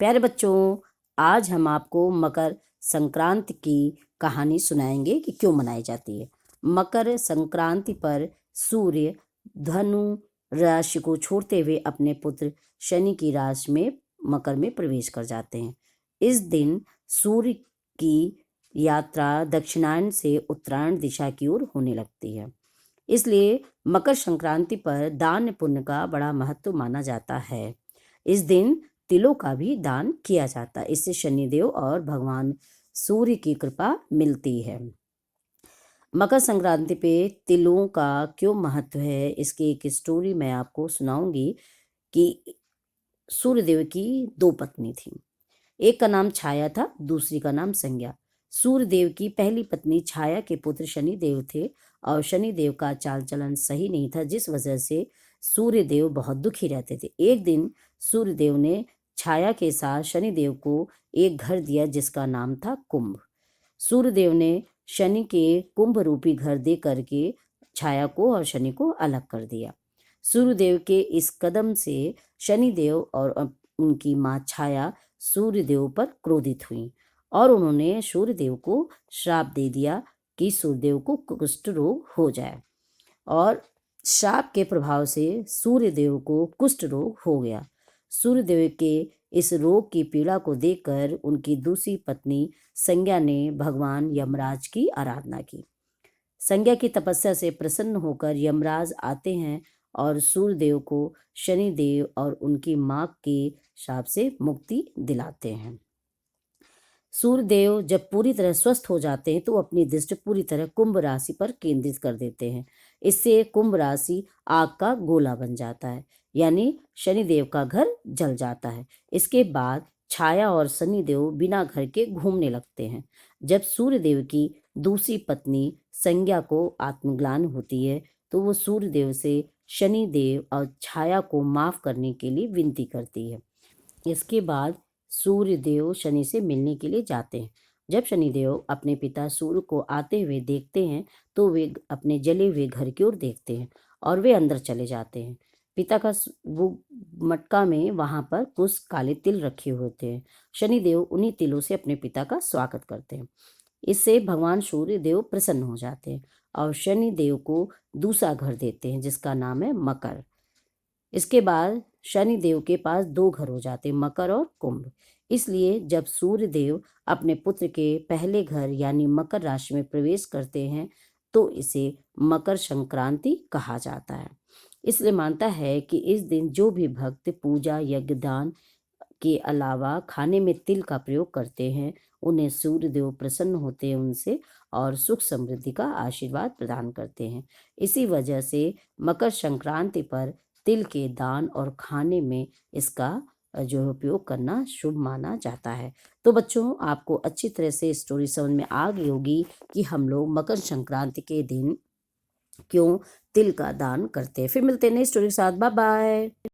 प्यारे बच्चों, आज हम आपको मकर संक्रांति की कहानी सुनाएंगे कि क्यों मनाई जाती है। मकर संक्रांति पर सूर्य धनु राशि को छोड़ते हुए अपने पुत्र शनि की राशि में मकर में प्रवेश कर जाते हैं। इस दिन सूर्य की यात्रा दक्षिणायन से उत्तरायण दिशा की ओर होने लगती है। इसलिए मकर संक्रांति पर दान पुण्य का बड़ा महत्व माना जाता है। इस दिन तिलों का भी दान किया जाता है। इससे शनिदेव और भगवान सूर्य की कृपा मिलती है। मकर संक्रांति पे तिलों का क्यों महत्व है, इसकी एक स्टोरी मैं आपको सुनाऊंगी कि सूर्यदेव की दो पत्नी थी। एक का नाम छाया था, दूसरी का नाम संज्ञा। सूर्यदेव की पहली पत्नी छाया के पुत्र शनिदेव थे और शनिदेव का चाल चलन सही नहीं था, जिस वजह से सूर्यदेव बहुत दुखी रहते थे। एक दिन सूर्यदेव ने छाया के साथ शनिदेव को एक घर दिया जिसका नाम था कुंभ। सूर्यदेव ने शनि के कुंभ रूपी घर दे करके छाया को और शनि को अलग कर दिया। सूर्यदेव के इस कदम से शनिदेव और उनकी माँ छाया सूर्यदेव पर क्रोधित हुई और उन्होंने सूर्यदेव को श्राप दे दिया कि सूर्यदेव को कुष्ठ रोग हो जाए। और श्राप के प्रभाव से सूर्यदेव को कुष्ठ रोग हो गया। सूर्यदेव के इस रोग की पीड़ा को देखकर उनकी दूसरी पत्नी संज्ञा ने भगवान यमराज की आराधना की। संज्ञा की तपस्या से प्रसन्न होकर यमराज आते हैं और सूर्यदेव को शनिदेव और उनकी माँ के शाप से मुक्ति दिलाते हैं। सूर्यदेव जब पूरी तरह स्वस्थ हो जाते हैं तो अपनी दृष्टि पूरी तरह कुंभ राशि पर केंद्रित कर देते हैं। इससे कुंभ राशि आग का गोला बन जाता है, यानी शनिदेव का घर जल जाता है। इसके बाद छाया और शनिदेव बिना घर के घूमने लगते हैं। जब सूर्यदेव की दूसरी पत्नी संज्ञा को आत्मग्लान होती है तो वो सूर्यदेव से शनिदेव और छाया को माफ करने के लिए विनती करती है। इसके बाद सूर्यदेव शनि से मिलने के लिए जाते हैं। जब शनिदेव अपने पिता सूर्य को आते हुए देखते हैं तो वे अपने जले हुए घर की ओर देखते हैं और वे अंदर चले जाते हैं। पिता का वो मटका में वहां पर कुछ काले तिल रखे होते हैं। शनिदेव उन्हीं तिलों से अपने पिता का स्वागत करते हैं। इससे भगवान सूर्यदेव प्रसन्न हो जाते हैं और शनिदेव को दूसरा घर देते हैं जिसका नाम है मकर। इसके बाद शनिदेव के पास दो घर हो जाते, मकर और कुंभ। इसलिए जब सूर्यदेव अपने पुत्र के पहले घर यानी मकर राशि में प्रवेश करते हैं तो इसे मकर संक्रांति कहा जाता है। इसलिए मानता है कि इस दिन जो भी भक्त पूजा यज्ञ दान के अलावा खाने में तिल का प्रयोग करते हैं उन्हें सूर्यदेव प्रसन्न होते हैं उनसे और सुख समृद्धि का आशीर्वाद प्रदान करते हैं। इसी वजह से मकर संक्रांति पर तिल के दान और खाने में इसका जो है उपयोग करना शुभ माना जाता है। तो बच्चों, आपको अच्छी तरह से स्टोरी समझ में आ गई होगी कि हम लोग मकर संक्रांति के दिन क्यों तिल का दान करते हैं। फिर मिलते हैं नई स्टोरी के साथ। Bye bye.